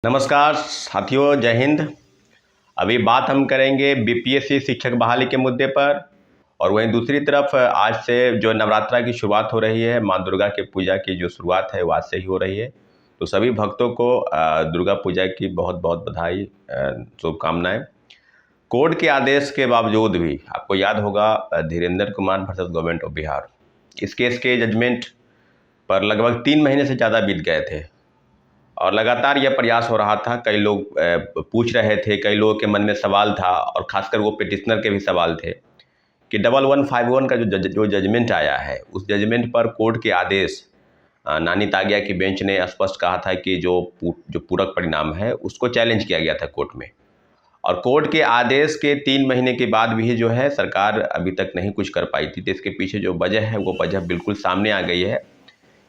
नमस्कार साथियों, जय हिंद। अभी बात हम करेंगे बीपीएससी शिक्षक बहाली के मुद्दे पर। और वहीं दूसरी तरफ आज से जो नवरात्रा की शुरुआत हो रही है, माँ दुर्गा के पूजा की जो शुरुआत है वो आज से ही हो रही है। तो सभी भक्तों को दुर्गा पूजा की बहुत बहुत बधाई, शुभकामनाएं। कोर्ट के आदेश के बावजूद भी आपको याद होगा Dhirendra Kumar versus government of Bihar, इस केस के जजमेंट पर लगभग 3 महीने से ज़्यादा बीत गए थे और लगातार यह प्रयास हो रहा था। कई लोग पूछ रहे थे, कई लोगों के मन में सवाल था और ख़ासकर वो पिटिशनर के भी सवाल थे कि 1151 का जो जजमेंट आया है, उस जजमेंट पर कोर्ट के आदेश, नानी तागिया की बेंच ने स्पष्ट कहा था कि जो पूरक परिणाम है उसको चैलेंज किया गया था कोर्ट में। और कोर्ट के आदेश के 3 महीने के बाद भी जो है सरकार अभी तक नहीं कुछ कर पाई थी। तो इसके पीछे जो वजह है वो वजह बिल्कुल सामने आ गई है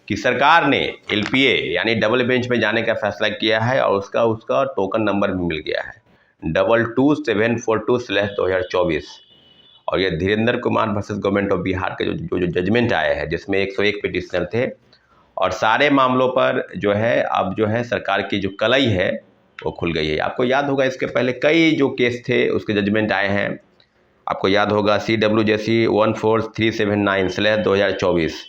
कि सरकार ने एलपीए यानी डबल बेंच में जाने का फैसला किया है और उसका टोकन नंबर भी मिल गया है 22742/2024। और ये Dhirendra Kumar versus government of Bihar के जो जजमेंट आए हैं, जिसमें 101 पिटिशनर थे और सारे मामलों पर जो है अब जो है सरकार की जो कलई है वो खुल गई है। आपको याद होगा इसके पहले कई जो केस थे उसके जजमेंट आए हैं। आपको याद होगा CWJC 14379/2024।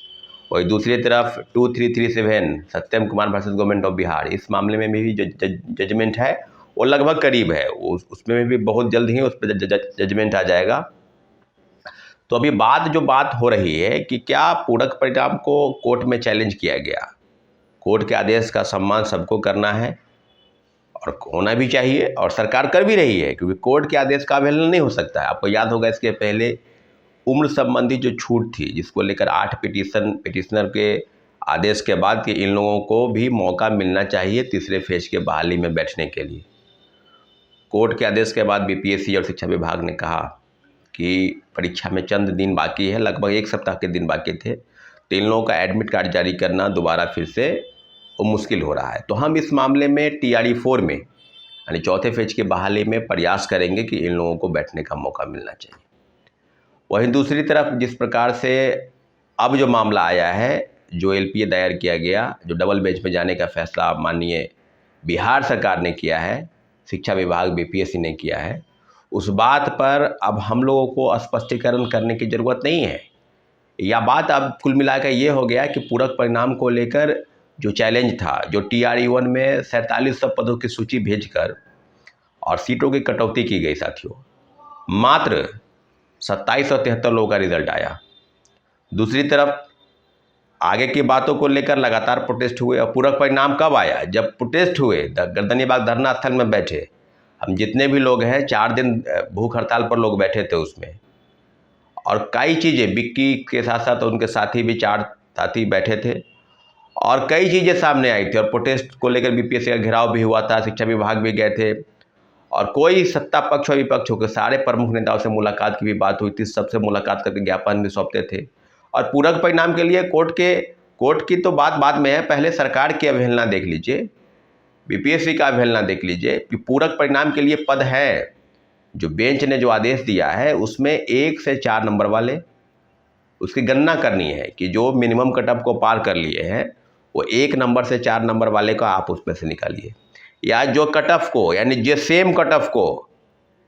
और दूसरी तरफ 2337 Satyam Kumar versus government of Bihar, इस मामले में भी जो जजमेंट है वो लगभग करीब है, उसमें भी बहुत जल्द ही उस पर जजमेंट आ जाएगा। तो अभी बात हो रही है कि क्या पूरक परिणाम को कोर्ट में चैलेंज किया गया। कोर्ट के आदेश का सम्मान सबको करना है और होना भी चाहिए, और सरकार कर भी रही है, क्योंकि कोर्ट के आदेश का अवहेलना नहीं हो सकता है। आपको याद होगा इसके पहले उम्र संबंधी जो छूट थी, जिसको लेकर 8 पिटिशनर के आदेश के बाद कि इन लोगों को भी मौका मिलना चाहिए तीसरे फेज के बहाली में बैठने के लिए। कोर्ट के आदेश के बाद बीपीएससी और शिक्षा विभाग ने कहा कि परीक्षा में चंद दिन बाकी है, लगभग 1 सप्ताह के दिन बाकी थे, तो इन लोगों का एडमिट कार्ड जारी करना दोबारा फिर से वो मुश्किल हो रहा है। तो हम इस मामले में TRE 4 में यानी चौथे फेज के बहाली में प्रयास करेंगे कि इन लोगों को बैठने का मौका मिलना चाहिए। वहीं दूसरी तरफ जिस प्रकार से अब जो मामला आया है, जो एलपीए दायर किया गया, जो डबल बेंच में जाने का फैसला माननीय बिहार सरकार ने किया है, शिक्षा विभाग बीपीएससी ने किया है, उस बात पर अब हम लोगों को स्पष्टीकरण करने की ज़रूरत नहीं है। यह बात अब कुल मिलाकर ये हो गया कि पूरक परिणाम को लेकर जो चैलेंज था, जो TRE 1 में 4700 पदों की सूची भेजकर और सीटों की कटौती की गई साथियों, मात्र 2773 लोगों का रिजल्ट आया। दूसरी तरफ आगे की बातों को लेकर लगातार प्रोटेस्ट हुए और पूरक परिणाम कब आया? जब प्रोटेस्ट हुए, गर्दनीबाग धरना स्थल में बैठे हम जितने भी लोग हैं, 4 दिन भूख हड़ताल पर लोग बैठे थे उसमें, और कई चीज़ें, बिक्की के साथ साथ उनके साथी भी 4 साथी बैठे थे और कई चीज़ें सामने आई थी। और प्रोटेस्ट को लेकर बीपीएससी का घेराव भी हुआ था, शिक्षा विभाग भी गए थे और कोई सत्ता पक्ष और विपक्ष होकर सारे प्रमुख नेताओं से मुलाकात की भी बात हुई थी, सबसे मुलाकात करके ज्ञापन भी सौंपते थे। और पूरक परिणाम के लिए कोर्ट की तो बात में है, पहले सरकार की अवहेलना देख लीजिए, बीपीएससी का अवहेलना देख लीजिए कि पूरक परिणाम के लिए पद है। जो बेंच ने जो आदेश दिया है उसमें 1 से 4 नंबर वाले, उसकी गणना करनी है कि जो मिनिमम कटअप को पार कर लिए हैं वो 1 नंबर से 4 नंबर वाले को आप उसमें से निकालिए, या जो कट ऑफ को यानी जो सेम कट ऑफ को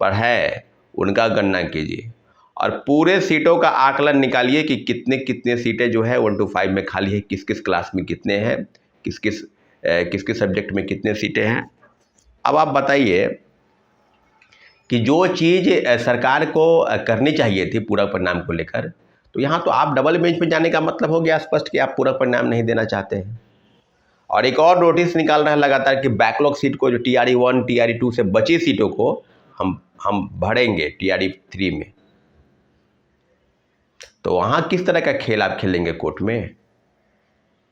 पर है उनका गणना कीजिए और पूरे सीटों का आकलन निकालिए कि कितने सीटें जो है 1 to 5 में खाली है, किस किस क्लास में कितने हैं, किस किस सब्जेक्ट में कितने सीटें हैं। अब आप बताइए कि जो चीज़ सरकार को करनी चाहिए थी पूरक परिणाम को लेकर, तो यहाँ तो आप डबल बेंच पे जाने का मतलब हो गया स्पष्ट कि आप पूरक परिणाम नहीं देना चाहते हैं। और एक और नोटिस निकाल रहा है लगातार कि बैकलॉग सीट को, जो TRE 1 TRE 2 से बची सीटों को हम भरेंगे TRE 3 में। तो वहाँ किस तरह का खेल आप खेलेंगे कोर्ट में?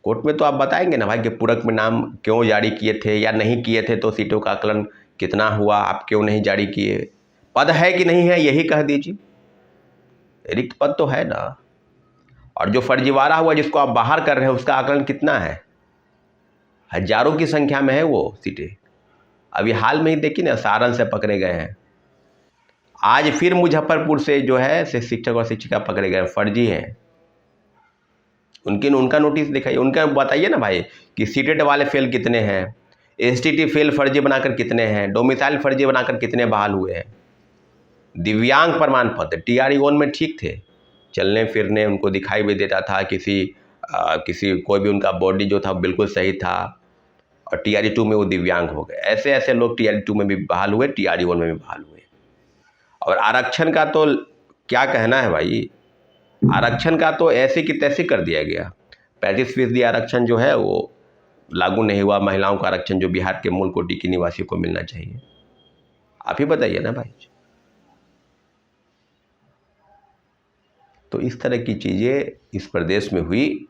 कोर्ट में तो आप बताएंगे ना भाई कि पूरक परिणाम क्यों जारी किए थे या नहीं किए थे, तो सीटों का आकलन कितना हुआ, आप क्यों नहीं जारी किए, पद है कि नहीं है यही कह दीजिए। रिक्त पद तो है ना, और जो फर्जीवाड़ा हुआ जिसको आप बाहर कर रहे हैं उसका आकलन कितना है? हजारों की संख्या में है वो सीटें। अभी हाल में ही देखिए ना, सारण से पकड़े गए हैं, आज फिर मुजफ्फरपुर से जो है शिक्षक और शिक्षिका पकड़े गए, फर्जी हैं। उनका नोटिस दिखाइए, उनका बताइए ना भाई कि सीटेट वाले फेल कितने हैं। एसटीटी फेल फर्जी बनाकर कितने हैं, डोमिसाइल फर्जी बनाकर कितने बहाल हुए हैं। दिव्यांग प्रमाण पत्र TRE-1 में ठीक थे, चलने फिरने उनको दिखाई भी देता था, किसी कोई भी उनका बॉडी जो था बिल्कुल सही था, और TRE-2 में वो दिव्यांग हो गए। ऐसे ऐसे लोग TRE-2 में भी बहाल हुए, TRE-1 में भी बहाल हुए। और आरक्षण का तो क्या कहना है भाई, आरक्षण का तो ऐसे की तैसे कर दिया गया। 35% आरक्षण जो है वो लागू नहीं हुआ। महिलाओं का आरक्षण जो बिहार के मूल कोटि की निवासियों को मिलना चाहिए, आप ही बताइए ना भाई। तो इस तरह की चीज़ें इस प्रदेश में हुई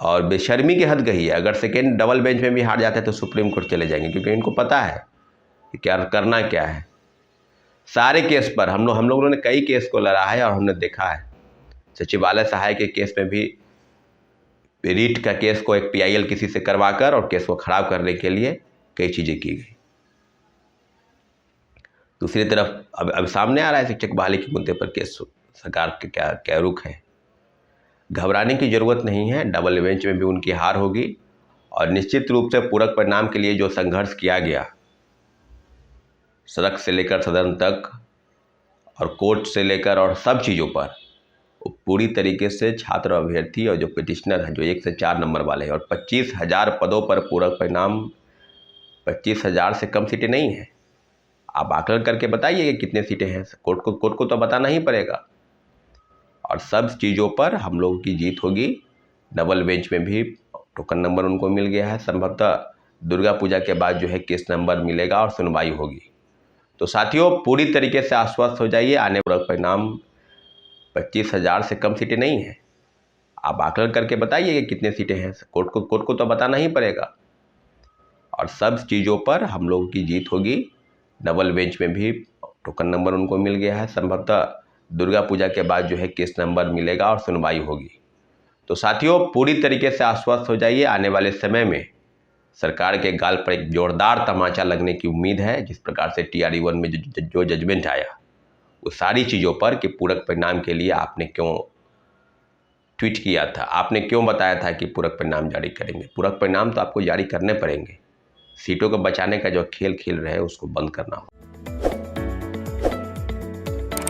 और बेशर्मी की हद गई है। अगर सेकेंड डबल बेंच में भी हार जाते हैं तो सुप्रीम कोर्ट चले जाएंगे, क्योंकि इनको पता है कि क्या करना क्या है। सारे केस पर हम लोगों ने कई केस को लड़ा है और हमने देखा है। सचिवालय सहायक के केस में भी रीट का केस को एक PIL किसी से करवाकर और केस को खराब करने के लिए कई चीज़ें की गई। दूसरी तरफ अब सामने आ रहा है शिक्षक बहाली के मुद्दे पर केस, सरकार के क्या रुख है। घबराने की ज़रूरत नहीं है, डबल बेंच में भी उनकी हार होगी और निश्चित रूप से पूरक परिणाम के लिए जो संघर्ष किया गया, सड़क से लेकर सदन तक और कोर्ट से लेकर और सब चीज़ों पर, वो पूरी तरीके से छात्र अभ्यर्थी और जो पिटिशनर हैं जो 1 से 4 नंबर वाले हैं, और 25,000 पदों पर पूरक परिणाम 25,000 से कम सीटें नहीं हैं। आप आकलन करके बताइए कि कितने सीटें हैं, कोर्ट को तो बताना ही पड़ेगा। और सब चीज़ों पर हम लोगों की जीत होगी। डबल बेंच में भी टोकन नंबर उनको मिल गया है, संभवतः दुर्गा पूजा के बाद जो है केस नंबर मिलेगा और सुनवाई होगी। तो साथियों, पूरी तरीके से आश्वस्त हो जाइए, आने पूरक परिणाम 25,000 से कम सीटें नहीं हैं। आप आकलन करके बताइए कि कितने सीटें हैं, कोर्ट को तो बताना ही पड़ेगा। और सब चीज़ों पर हम लोगों की जीत होगी। डबल बेंच में भी टोकन नंबर उनको मिल गया है, संभवतः दुर्गा पूजा के बाद जो है केस नंबर मिलेगा और सुनवाई होगी। तो साथियों, पूरी तरीके से आश्वस्त हो जाइए, आने वाले समय में सरकार के गाल पर एक जोरदार तमाचा लगने की उम्मीद है। जिस प्रकार से TRE-1 में जो जजमेंट आया, वो सारी चीज़ों पर कि पूरक परिणाम के लिए आपने क्यों ट्वीट किया था, आपने क्यों बताया था कि पूरक परिणाम जारी करेंगे। पूरक परिणाम तो आपको जारी करने पड़ेंगे। सीटों को बचाने का जो खेल खेल रहे हैं उसको बंद करना हो।